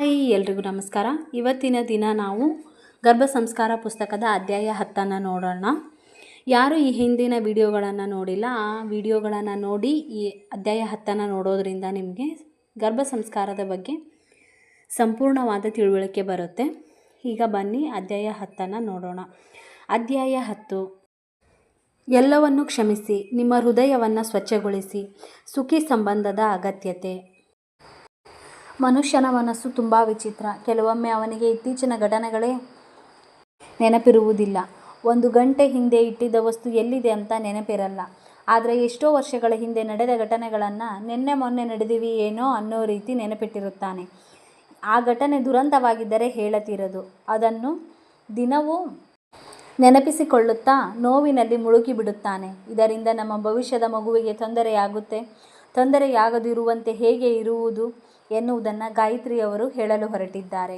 Hi ಎಲ್ರಿಗೂ ನಮಸ್ಕಾರ. ಇವತ್ತಿನ ದಿನ ನಾವು ಗರ್ಭ ಸಂಸ್ಕಾರ ಪುಸ್ತಕದ ಅಧ್ಯಾಯ 10 ನೋಡೋಣ. ಯಾರು ಈ ಹಿಂದಿನ ವಿಡಿಯೋಗಳನ್ನು ನೋಡಿಲ್ಲ, ಆ ವಿಡಿಯೋಗಳನ್ನು ನೋಡಿ ಈ ಅಧ್ಯಾಯ 10 ನೋಡೋದ್ರಿಂದ ನಿಮಗೆ ಗರ್ಭ ಸಂಸ್ಕಾರದ ಬಗ್ಗೆ ಸಂಪೂರ್ಣವಾದ ತಿಳುವಳಿಕೆ ಬರುತ್ತೆ. ಈಗ ಬನ್ನಿ ಅಧ್ಯಾಯ 10 ನೋಡೋಣ. ಅಧ್ಯಾಯ 10. ಎಲ್ಲವನ್ನು ಕ್ಷಮಿಸಿ, ನಿಮ್ಮ ಹೃದಯವನ್ನು ಸ್ವಚ್ಛಗೊಳಿಸಿ. ಸುಖಿ ಸಂಬಂಧದ ಅಗತ್ಯತೆ. ಮನುಷ್ಯನ ಮನಸ್ಸು ತುಂಬ ವಿಚಿತ್ರ. ಕೆಲವೊಮ್ಮೆ ಅವನಿಗೆ ಇತ್ತೀಚಿನ ಘಟನೆಗಳೇ ನೆನಪಿರುವುದಿಲ್ಲ. 1 ಗಂಟೆ ಹಿಂದೆ ಇಟ್ಟಿದ್ದ ವಸ್ತು ಎಲ್ಲಿದೆ ಅಂತ ನೆನಪಿರಲ್ಲ. ಆದರೆ ಎಷ್ಟೋ ವರ್ಷಗಳ ಹಿಂದೆ ನಡೆದ ಘಟನೆಗಳನ್ನು ನಿನ್ನೆ ಮೊನ್ನೆ ನಡೆದಿವೆಯೇನೋ ಅನ್ನೋ ರೀತಿ ನೆನಪಿಟ್ಟಿರುತ್ತಾನೆ. ಆ ಘಟನೆ ದುರಂತವಾಗಿದ್ದರೆ ಹೇಳತೀರದು. ಅದನ್ನು ದಿನವೂ ನೆನಪಿಸಿಕೊಳ್ಳುತ್ತಾ ನೋವಿನಲ್ಲಿ ಮುಳುಗಿಬಿಡುತ್ತಾನೆ. ಇದರಿಂದ ನಮ್ಮ ಭವಿಷ್ಯದ ಮಗುವಿಗೆ ತೊಂದರೆಯಾಗದಿರುವಂತೆ ಹೇಗೆ ಇರುವುದು ಎನ್ನುವುದನ್ನು ಗಾಯತ್ರಿಯವರು ಹೇಳಲು ಹೊರಟಿದ್ದಾರೆ.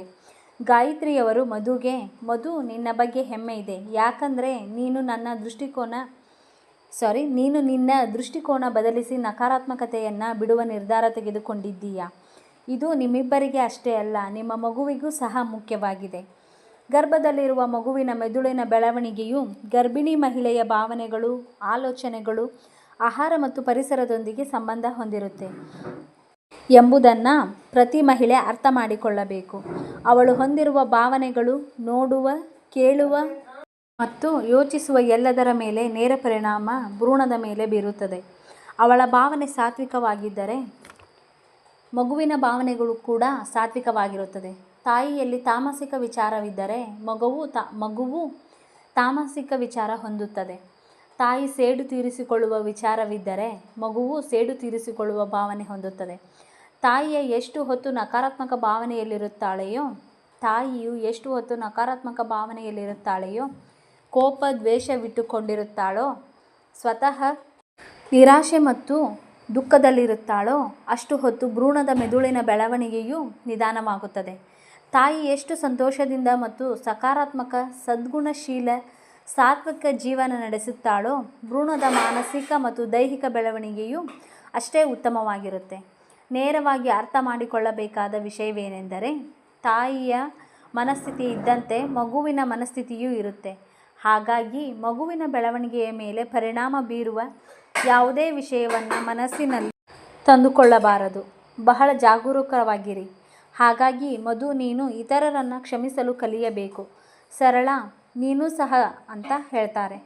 ಗಾಯತ್ರಿಯವರು ಮಧು, ನಿನ್ನ ಬಗ್ಗೆ ಹೆಮ್ಮೆ ಇದೆ. ಯಾಕಂದರೆ ನೀನು ನಿನ್ನ ದೃಷ್ಟಿಕೋನ ಬದಲಿಸಿ ನಕಾರಾತ್ಮಕತೆಯನ್ನು ಬಿಡುವ ನಿರ್ಧಾರ ತೆಗೆದುಕೊಂಡಿದ್ದೀಯಾ. ಇದು ನಿಮ್ಮಿಬ್ಬರಿಗೆ ಅಷ್ಟೇ ಅಲ್ಲ, ನಿಮ್ಮ ಮಗುವಿಗೂ ಸಹ ಮುಖ್ಯವಾಗಿದೆ. ಗರ್ಭದಲ್ಲಿರುವ ಮಗುವಿನ ಮೆದುಳಿನ ಬೆಳವಣಿಗೆಯು ಗರ್ಭಿಣಿ ಮಹಿಳೆಯ ಭಾವನೆಗಳು, ಆಲೋಚನೆಗಳು, ಆಹಾರ ಮತ್ತು ಪರಿಸರದೊಂದಿಗೆ ಸಂಬಂಧ ಹೊಂದಿರುತ್ತೆ ಎಂಬುದನ್ನು ಪ್ರತಿ ಮಹಿಳೆ ಅರ್ಥ ಮಾಡಿಕೊಳ್ಳಬೇಕು. ಅವಳು ಹೊಂದಿರುವ ಭಾವನೆಗಳು, ನೋಡುವ, ಕೇಳುವ ಮತ್ತು ಯೋಚಿಸುವ ಎಲ್ಲದರ ಮೇಲೆ ನೇರ ಪರಿಣಾಮ ಭ್ರೂಣದ ಮೇಲೆ ಬೀರುತ್ತದೆ. ಅವಳ ಭಾವನೆ ಸಾತ್ವಿಕವಾಗಿದ್ದರೆ ಮಗುವಿನ ಭಾವನೆಗಳು ಕೂಡ ಸಾತ್ವಿಕವಾಗಿರುತ್ತದೆ. ತಾಯಿಯಲ್ಲಿ ತಾಮಸಿಕ ವಿಚಾರವಿದ್ದರೆ ಮಗುವು ತಾಮಸಿಕ ವಿಚಾರ ಹೊಂದುತ್ತದೆ. ತಾಯಿ ಸೇಡು ತೀರಿಸಿಕೊಳ್ಳುವ ವಿಚಾರವಿದ್ದರೆ ಮಗುವು ಸೇಡು ತೀರಿಸಿಕೊಳ್ಳುವ ಭಾವನೆ ಹೊಂದುತ್ತದೆ. ತಾಯಿಯು ಎಷ್ಟು ಹೊತ್ತು ನಕಾರಾತ್ಮಕ ಭಾವನೆಯಲ್ಲಿರುತ್ತಾಳೆಯೋ, ಕೋಪ, ದ್ವೇಷವಿಟ್ಟುಕೊಂಡಿರುತ್ತಾಳೋ, ಸ್ವತಃ ನಿರಾಶೆ ಮತ್ತು ದುಃಖದಲ್ಲಿರುತ್ತಾಳೋ, ಅಷ್ಟು ಹೊತ್ತು ಭ್ರೂಣದ ಮೆದುಳಿನ ಬೆಳವಣಿಗೆಯು ನಿಧಾನವಾಗುತ್ತದೆ. ತಾಯಿ ಎಷ್ಟು ಸಂತೋಷದಿಂದ ಮತ್ತು ಸಕಾರಾತ್ಮಕ, ಸದ್ಗುಣಶೀಲ, ಸಾತ್ವಿಕ ಜೀವನ ನಡೆಸುತ್ತಾಳೋ, ಭ್ರೂಣದ ಮಾನಸಿಕ ಮತ್ತು ದೈಹಿಕ ಬೆಳವಣಿಗೆಯು ಅಷ್ಟೇ ಉತ್ತಮವಾಗಿರುತ್ತೆ. ನೇರವಾಗಿ ಅರ್ಥ ಮಾಡಿಕೊಳ್ಳಬೇಕಾದ ವಿಷಯವೇನೆಂದರೆ, ತಾಯಿಯ ಮನಸ್ಥಿತಿ ಇದ್ದಂತೆ ಮಗುವಿನ ಮನಸ್ಥಿತಿಯೂ ಇರುತ್ತೆ. ಹಾಗಾಗಿ ಮಗುವಿನ ಬೆಳವಣಿಗೆಯ ಮೇಲೆ ಪರಿಣಾಮ ಬೀರುವ ಯಾವುದೇ ವಿಷಯವನ್ನು ಮನಸ್ಸಿನಲ್ಲಿ ತಂದುಕೊಳ್ಳಬಾರದು. ಬಹಳ ಜಾಗರೂಕವಾಗಿರಿ. ಹಾಗಾಗಿ ಮಧು, ನೀನು ಇತರರನ್ನು ಕ್ಷಮಿಸಲು ಕಲಿಯಬೇಕು. ಸರಳ, ನೀನು ಸಹ ಅಂತ ಹೇಳ್ತಾರೆ.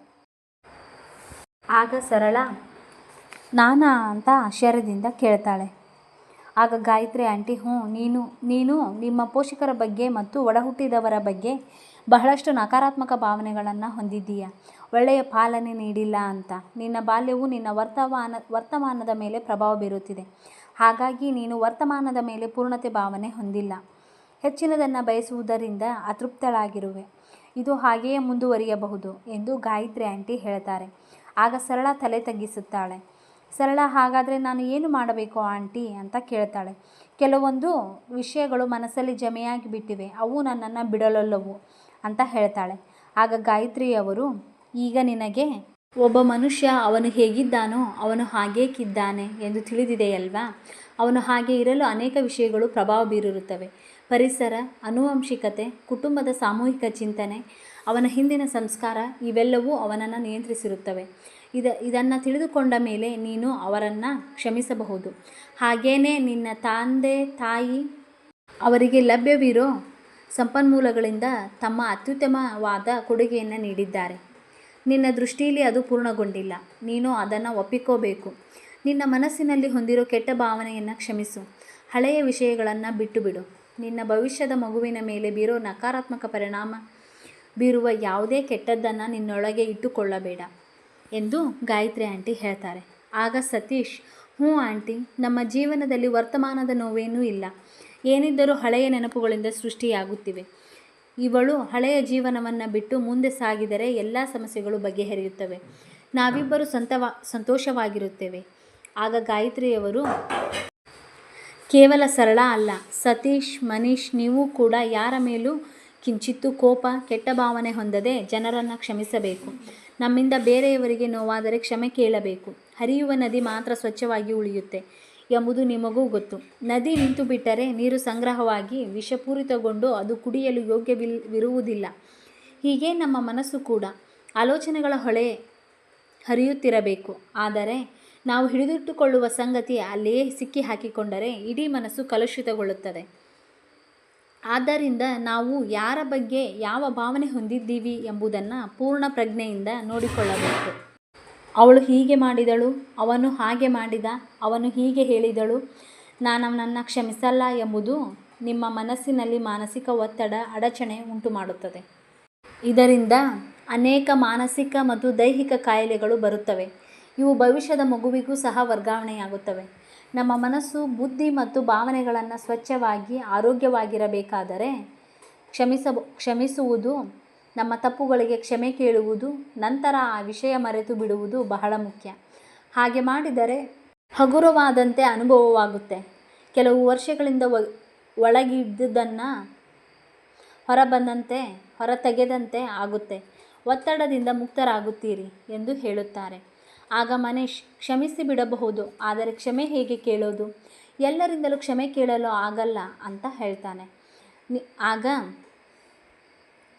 ಆಗ ಸರಳ ನಾನಾ ಅಂತ ಆಶ್ಚರ್ಯದಿಂದ ಕೇಳ್ತಾಳೆ. ಆಗ ಗಾಯತ್ರಿ ಆಂಟಿ, ನೀನು ನಿಮ್ಮ ಪೋಷಕರ ಬಗ್ಗೆ ಮತ್ತು ಒಡಹುಟ್ಟಿದವರ ಬಗ್ಗೆ ಬಹಳಷ್ಟು ನಕಾರಾತ್ಮಕ ಭಾವನೆಗಳನ್ನು ಹೊಂದಿದ್ದೀಯ. ಒಳ್ಳೆಯ ಪಾಲನೆ ನೀಡಿಲ್ಲ ಅಂತ. ನಿನ್ನ ಬಾಲ್ಯವು ನಿನ್ನ ವರ್ತಮಾನದ ಮೇಲೆ ಪ್ರಭಾವ ಬೀರುತ್ತಿದೆ. ಹಾಗಾಗಿ ನೀನು ವರ್ತಮಾನದ ಮೇಲೆ ಪೂರ್ಣತೆ ಭಾವನೆ ಹೊಂದಿಲ್ಲ. ಹೆಚ್ಚಿನದನ್ನು ಬಯಸುವುದರಿಂದ ಅತೃಪ್ತಳಾಗಿರುವೆ. ಇದು ಹಾಗೆಯೇ ಮುಂದುವರಿಯಬಹುದು ಎಂದು ಗಾಯತ್ರಿ ಆಂಟಿ ಹೇಳ್ತಾರೆ. ಆಗ ಸರಳ ತಲೆ ತಗ್ಗಿಸುತ್ತಾಳೆ. ಸರಳ, ಹಾಗಾದರೆ ನಾನು ಏನು ಮಾಡಬೇಕು ಆಂಟಿ ಅಂತ ಕೇಳ್ತಾಳೆ. ಕೆಲವೊಂದು ವಿಷಯಗಳು ಮನಸ್ಸಲ್ಲಿ ಜಮೆಯಾಗಿ ಬಿಟ್ಟಿವೆ, ಅವು ನನ್ನನ್ನು ಬಿಡಲೊಲ್ಲವು ಅಂತ ಹೇಳ್ತಾಳೆ. ಆಗ ಗಾಯತ್ರಿಯವರು, ಈಗ ನಿನಗೆ ಒಬ್ಬ ಮನುಷ್ಯ ಅವನು ಹೇಗಿದ್ದಾನೋ ಅವನು ಹಾಗೇಕಿದ್ದಾನೆ ಎಂದು ತಿಳಿದಿದೆಯಲ್ವಾ. ಅವನು ಹಾಗೆ ಇರಲು ಅನೇಕ ವಿಷಯಗಳು ಪ್ರಭಾವ ಬೀರಿರುತ್ತವೆ. ಪರಿಸರ, ಆನುವಂಶಿಕತೆ, ಕುಟುಂಬದ ಸಾಮೂಹಿಕ ಚಿಂತನೆ, ಅವನ ಹಿಂದಿನ ಸಂಸ್ಕಾರ ಇವೆಲ್ಲವೂ ಅವನನ್ನು ನಿಯಂತ್ರಿಸಿರುತ್ತವೆ. ಇದನ್ನು ತಿಳಿದುಕೊಂಡ ಮೇಲೆ ನೀನು ಅವರನ್ನು ಕ್ಷಮಿಸಬಹುದು. ಹಾಗೇನೇ ನಿನ್ನ ತಂದೆ ತಾಯಿ ಅವರಿಗೆ ಲಭ್ಯವಿರೋ ಸಂಪನ್ಮೂಲಗಳಿಂದ ತಮ್ಮ ಅತ್ಯುತ್ತಮವಾದ ಕೊಡುಗೆಯನ್ನು ನೀಡಿದ್ದಾರೆ. ನಿನ್ನ ದೃಷ್ಟಿಯಲ್ಲಿ ಅದು ಪೂರ್ಣಗೊಂಡಿಲ್ಲ. ನೀನು ಅದನ್ನು ಒಪ್ಪಿಕೋಬೇಕು. ನಿನ್ನ ಮನಸ್ಸಿನಲ್ಲಿ ಹೊಂದಿರೋ ಕೆಟ್ಟ ಭಾವನೆಯನ್ನು ಕ್ಷಮಿಸು. ಹಳೆಯ ವಿಷಯಗಳನ್ನು ಬಿಟ್ಟುಬಿಡು. ನಿನ್ನ ಭವಿಷ್ಯದ ಮಗುವಿನ ಮೇಲೆ ಬೀರೋ ನಕಾರಾತ್ಮಕ ಪರಿಣಾಮ ಬೀರುವ ಯಾವುದೇ ಕೆಟ್ಟದ್ದನ್ನು ನಿನ್ನೊಳಗೆ ಇಟ್ಟುಕೊಳ್ಳಬೇಡ ಎಂದು ಗಾಯತ್ರಿ ಆಂಟಿ ಹೇಳ್ತಾರೆ. ಆಗ ಸತೀಶ್, ಆಂಟಿ, ನಮ್ಮ ಜೀವನದಲ್ಲಿ ವರ್ತಮಾನದ ನೋವೇನೂ ಇಲ್ಲ. ಏನಿದ್ದರೂ ಹಳೆಯ ನೆನಪುಗಳಿಂದ ಸೃಷ್ಟಿಯಾಗುತ್ತಿವೆ. ಇವಳು ಹಳೆಯ ಜೀವನವನ್ನು ಬಿಟ್ಟು ಮುಂದೆ ಸಾಗಿದರೆ ಎಲ್ಲ ಸಮಸ್ಯೆಗಳು ಬಗೆಹರಿಯುತ್ತವೆ. ನಾವಿಬ್ಬರು ಸಂತೋಷವಾಗಿರುತ್ತೇವೆ. ಆಗ ಗಾಯತ್ರಿಯವರು, ಕೇವಲ ಸರಳ ಅಲ್ಲ, ಸತೀಶ್, ಮನೀಶ್, ನೀವು ಕೂಡ ಯಾರ ಮೇಲೂ ಕಿಂಚಿತ್ತೂ ಕೋಪ, ಕೆಟ್ಟ ಭಾವನೆ ಹೊಂದದೆ ಜನರನ್ನು ಕ್ಷಮಿಸಬೇಕು. ನಮ್ಮಿಂದ ಬೇರೆಯವರಿಗೆ ನೋವಾದರೆ ಕ್ಷಮೆ ಕೇಳಬೇಕು. ಹರಿಯುವ ನದಿ ಮಾತ್ರ ಸ್ವಚ್ಛವಾಗಿ ಉಳಿಯುತ್ತೆ. ಎಂಬುದು ನಿಮಗೂ ಗೊತ್ತು. ನದಿ ನಿಂತು ಬಿಟ್ಟರೆ ನೀರು ಸಂಗ್ರಹವಾಗಿ ವಿಷಪೂರಿತಗೊಂಡು ಅದು ಕುಡಿಯಲು ಯೋಗ್ಯವಿರುವುದಿಲ್ಲ. ಹೀಗೆ ನಮ್ಮ ಮನಸ್ಸು ಕೂಡ ಆಲೋಚನೆಗಳ ಹೊಳೆ ಹರಿಯುತ್ತಿರಬೇಕು. ಆದರೆ ನಾವು ಹಿಡಿದಿಟ್ಟುಕೊಳ್ಳುವ ಸಂಗತಿ ಅಲ್ಲಿಯೇ ಸಿಕ್ಕಿ ಹಾಕಿಕೊಂಡರೆ ಇಡೀ ಮನಸ್ಸು ಕಲುಷಿತಗೊಳ್ಳುತ್ತದೆ. ಆದ್ದರಿಂದ ನಾವು ಯಾರ ಬಗ್ಗೆ ಯಾವ ಭಾವನೆ ಹೊಂದಿದ್ದೀವಿ ಎಂಬುದನ್ನು ಪೂರ್ಣ ಪ್ರಜ್ಞೆಯಿಂದ ನೋಡಿಕೊಳ್ಳಬೇಕು. ಅವಳು ಹೀಗೆ ಮಾಡಿದಳು, ಅವನು ಹಾಗೆ ಮಾಡಿದ, ಅವನು ಹೀಗೆ ಹೇಳಿದಳು, ನಾನವನನ್ನು ಕ್ಷಮಿಸಲ್ಲ ಎಂಬುದು ನಿಮ್ಮ ಮನಸ್ಸಿನಲ್ಲಿ ಮಾನಸಿಕ ಒತ್ತಡ, ಅಡಚಣೆ ಉಂಟು ಮಾಡುತ್ತದೆ. ಇದರಿಂದ ಅನೇಕ ಮಾನಸಿಕ ಮತ್ತು ದೈಹಿಕ ಕಾಯಿಲೆಗಳು ಬರುತ್ತವೆ. ಇವು ಭವಿಷ್ಯದ ಮಗುವಿಗೂ ಸಹ ವರ್ಗಾವಣೆಯಾಗುತ್ತವೆ. ನಮ್ಮ ಮನಸ್ಸು, ಬುದ್ಧಿ ಮತ್ತು ಭಾವನೆಗಳನ್ನು ಸ್ವಚ್ಛವಾಗಿ ಆರೋಗ್ಯವಾಗಿರಬೇಕಾದರೆ ಕ್ಷಮಿಸುವುದು, ನಮ್ಮ ತಪ್ಪುಗಳಿಗೆ ಕ್ಷಮೆ ಕೇಳುವುದು, ನಂತರ ಆ ವಿಷಯ ಮರೆತು ಬಿಡುವುದು ಬಹಳ ಮುಖ್ಯ. ಹಾಗೆ ಮಾಡಿದರೆ ಹಗುರವಾದಂತೆ ಅನುಭವವಾಗುತ್ತೆ. ಕೆಲವು ವರ್ಷಗಳಿಂದ ಒಳಗಿದ್ದುದನ್ನು ಹೊರತೆಗೆದಂತೆ ಆಗುತ್ತೆ. ಒತ್ತಡದಿಂದ ಮುಕ್ತರಾಗುತ್ತೀರಿ ಎಂದು ಹೇಳುತ್ತಾರೆ. ಆಗ ಮನೀಶ್, ಕ್ಷಮಿಸಿ ಬಿಡಬಹುದು, ಆದರೆ ಕ್ಷಮೆ ಹೇಗೆ ಕೇಳೋದು? ಎಲ್ಲರಿಂದಲೂ ಕ್ಷಮೆ ಕೇಳಲು ಆಗಲ್ಲ ಅಂತ ಹೇಳ್ತಾನೆ. ಆಗ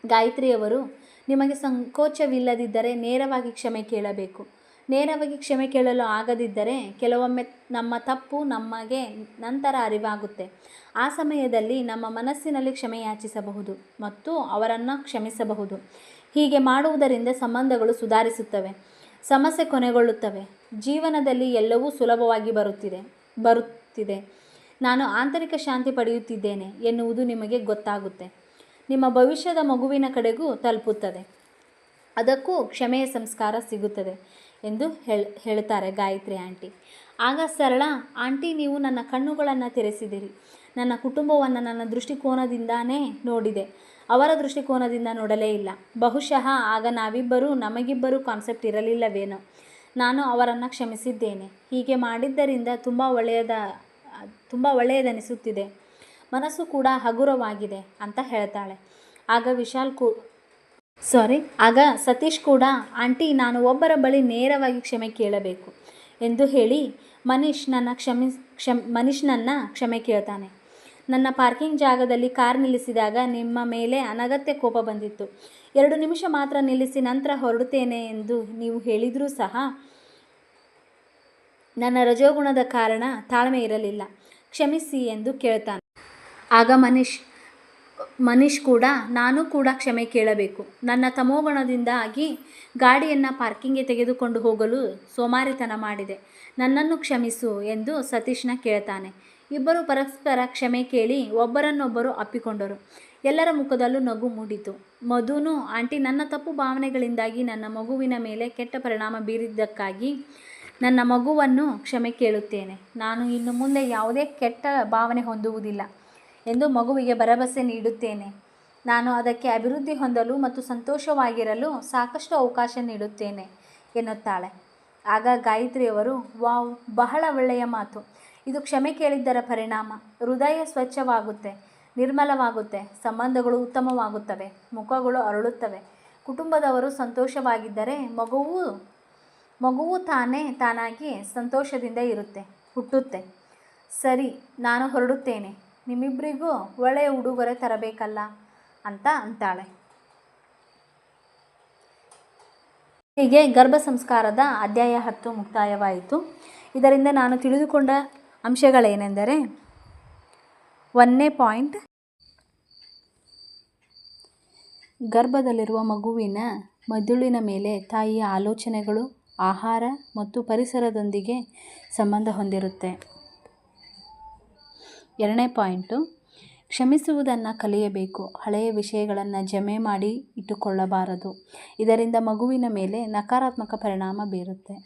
ಗಾಯತ್ರಿಯವರು, ನಿಮಗೆ ಸಂಕೋಚವಿಲ್ಲದಿದ್ದರೆ ನೇರವಾಗಿ ಕ್ಷಮೆ ಕೇಳಬೇಕು. ನೇರವಾಗಿ ಕ್ಷಮೆ ಕೇಳಲು ಆಗದಿದ್ದರೆ ಕೆಲವೊಮ್ಮೆ ನಮ್ಮ ತಪ್ಪು ನಮಗೆ ನಂತರ ಅರಿವಾಗುತ್ತೆ. ಆ ಸಮಯದಲ್ಲಿ ನಮ್ಮ ಮನಸ್ಸಿನಲ್ಲಿ ಕ್ಷಮೆ ಯಾಚಿಸಬಹುದು ಮತ್ತು ಅವರನ್ನು ಕ್ಷಮಿಸಬಹುದು. ಹೀಗೆ ಮಾಡುವುದರಿಂದ ಸಂಬಂಧಗಳು ಸುಧಾರಿಸುತ್ತವೆ, ಸಮಸ್ಯೆ ಕೊನೆಗೊಳ್ಳುತ್ತವೆ, ಜೀವನದಲ್ಲಿ ಎಲ್ಲವೂ ಸುಲಭವಾಗಿ ಬರುತ್ತಿದೆ. ನಾನು ಆಂತರಿಕ ಶಾಂತಿ ಪಡೆಯುತ್ತಿದ್ದೇನೆ ಎನ್ನುವುದು ನಿಮಗೆ ಗೊತ್ತಾಗುತ್ತೆ. ನಿಮ್ಮ ಭವಿಷ್ಯದ ಮಗುವಿನ ಕಡೆಗೂ ತಲುಪುತ್ತದೆ. ಅದಕ್ಕೂ ಕ್ಷಮೆಯ ಸಂಸ್ಕಾರ ಸಿಗುತ್ತದೆ ಎಂದು ಹೇಳ್ತಾರೆ ಗಾಯತ್ರಿ ಆಂಟಿ. ಆಗ ಸರಳ, ಆಂಟಿ, ನೀವು ನನ್ನ ಕಣ್ಣುಗಳನ್ನು ತೆರೆಸಿದಿರಿ. ನನ್ನ ಕುಟುಂಬವನ್ನು ನನ್ನ ದೃಷ್ಟಿಕೋನದಿಂದಾನೇ ನೋಡಿದೆ, ಅವರ ದೃಷ್ಟಿಕೋನದಿಂದ ನೋಡಲೇ ಇಲ್ಲ. ಬಹುಶಃ ಆಗ ನಮಗಿಬ್ಬರೂ ಕಾನ್ಸೆಪ್ಟ್ ಇರಲಿಲ್ಲವೇನೋ. ನಾನು ಅವರನ್ನು ಕ್ಷಮಿಸಿದ್ದೇನೆ. ಹೀಗೆ ಮಾಡಿದ್ದರಿಂದ ತುಂಬ ಒಳ್ಳೆಯದನಿಸುತ್ತಿದೆ. ಮನಸ್ಸು ಕೂಡ ಹಗುರವಾಗಿದೆ ಅಂತ ಹೇಳ್ತಾಳೆ. ಆಗ ಸತೀಶ್ ಕೂಡ, ಆಂಟಿ, ನಾನು ಒಬ್ಬರ ಬಳಿ ನೇರವಾಗಿ ಕ್ಷಮೆ ಕೇಳಬೇಕು ಎಂದು ಹೇಳಿ ಮನೀಶ್ನನ್ನು ಕ್ಷಮೆ ಕೇಳ್ತಾನೆ. ನನ್ನ ಪಾರ್ಕಿಂಗ್ ಜಾಗದಲ್ಲಿ ಕಾರ್ ನಿಲ್ಲಿಸಿದಾಗ ನಿಮ್ಮ ಮೇಲೆ ಅನಗತ್ಯ ಕೋಪ ಬಂದಿತ್ತು. 2 ನಿಮಿಷ ಮಾತ್ರ ನಿಲ್ಲಿಸಿ ನಂತರ ಹೊರಡುತ್ತೇನೆ ಎಂದು ನೀವು ಹೇಳಿದರೂ ಸಹ ನನ್ನ ರಜೋಗುಣದ ಕಾರಣ ತಾಳ್ಮೆ ಇರಲಿಲ್ಲ, ಕ್ಷಮಿಸಿ ಎಂದು ಕೇಳ್ತಾನೆ. ಆಗ ಮನೀಶ್ ಕೂಡ, ನಾನು ಕೂಡ ಕ್ಷಮೆ ಕೇಳಬೇಕು. ನನ್ನ ತಮೋಗುಣದಿಂದಾಗಿ ಗಾಡಿಯನ್ನು ಪಾರ್ಕಿಂಗ್ಗೆ ತೆಗೆದುಕೊಂಡು ಹೋಗಲು ಸೋಮಾರಿತನ ಮಾಡಿದೆ. ನನ್ನನ್ನು ಕ್ಷಮಿಸು ಎಂದು ಸತೀಶ್ನ ಕೇಳ್ತಾನೆ. ಇಬ್ಬರು ಪರಸ್ಪರ ಕ್ಷಮೆ ಕೇಳಿ ಒಬ್ಬರನ್ನೊಬ್ಬರು ಅಪ್ಪಿಕೊಂಡರು. ಎಲ್ಲರ ಮುಖದಲ್ಲೂ ನಗು ಮೂಡಿತು. ಮಧುನು, ಆಂಟಿ, ನನ್ನ ತಪ್ಪು ಭಾವನೆಗಳಿಂದಾಗಿ ನನ್ನ ಮಗುವಿನ ಮೇಲೆ ಕೆಟ್ಟ ಪರಿಣಾಮ ಬೀರಿದ್ದಕ್ಕಾಗಿ ನನ್ನ ಮಗುವನ್ನು ಕ್ಷಮೆ ಕೇಳುತ್ತೇನೆ. ನಾನು ಇನ್ನು ಮುಂದೆ ಯಾವುದೇ ಕೆಟ್ಟ ಭಾವನೆ ಹೊಂದುವುದಿಲ್ಲ ಎಂದು ಮಗುವಿಗೆ ಭರವಸೆ ನೀಡುತ್ತೇನೆ. ನಾನು ಅದಕ್ಕೆ ಅಭಿವೃದ್ಧಿ ಹೊಂದಲು ಮತ್ತು ಸಂತೋಷವಾಗಿರಲು ಸಾಕಷ್ಟು ಅವಕಾಶ ನೀಡುತ್ತೇನೆ ಎನ್ನುತ್ತಾಳೆ. ಆಗ ಗಾಯತ್ರಿಯವರು, ವಾವ್, ಬಹಳ ಒಳ್ಳೆಯ ಮಾತು. ಇದು ಕ್ಷಮೆ ಕೇಳಿದ್ದರ ಪರಿಣಾಮ. ಹೃದಯ ಸ್ವಚ್ಛವಾಗುತ್ತೆ, ನಿರ್ಮಲವಾಗುತ್ತೆ, ಸಂಬಂಧಗಳು ಉತ್ತಮವಾಗುತ್ತವೆ, ಮುಖಗಳು ಅರಳುತ್ತವೆ. ಕುಟುಂಬದವರು ಸಂತೋಷವಾಗಿದ್ದರೆ ಮಗುವು ತಾನಾಗಿ ಸಂತೋಷದಿಂದ ಹುಟ್ಟುತ್ತೆ. ಸರಿ, ನಾನು ಹೊರಡುತ್ತೇನೆ. ನಿಮ್ಮಿಬ್ಬರಿಗೂ ಒಳ್ಳೆಯ ಉಡುಗೊರೆ ತರಬೇಕಲ್ಲ ಅಂತಾಳೆ. ಹೀಗೆ ಗರ್ಭ ಸಂಸ್ಕಾರದ ಅಧ್ಯಾಯ 10 ಮುಕ್ತಾಯವಾಯಿತು. ಇದರಿಂದ ನಾನು ತಿಳಿದುಕೊಂಡ ಅಂಶಗಳೇನೆಂದರೆ, 1ನೇ ಪಾಯಿಂಟ್, ಗರ್ಭದಲ್ಲಿರುವ ಮಗುವಿನ ಮೆದುಳಿನ ಮೇಲೆ ತಾಯಿಯ ಆಲೋಚನೆಗಳು, ಆಹಾರ ಮತ್ತು ಪರಿಸರದೊಂದಿಗೆ ಸಂಬಂಧ ಹೊಂದಿರುತ್ತೆ. 2ನೇ ಪಾಯಿಂಟು, ಕ್ಷಮಿಸುವುದನ್ನು ಕಲಿಯಬೇಕು. ಹಳೆಯ ವಿಷಯಗಳನ್ನು ಜಮೆ ಮಾಡಿ ಇಟ್ಟುಕೊಳ್ಳಬಾರದು. ಇದರಿಂದ ಮಗುವಿನ ಮೇಲೆ ನಕಾರಾತ್ಮಕ ಪರಿಣಾಮ ಬೀರುತ್ತೆ.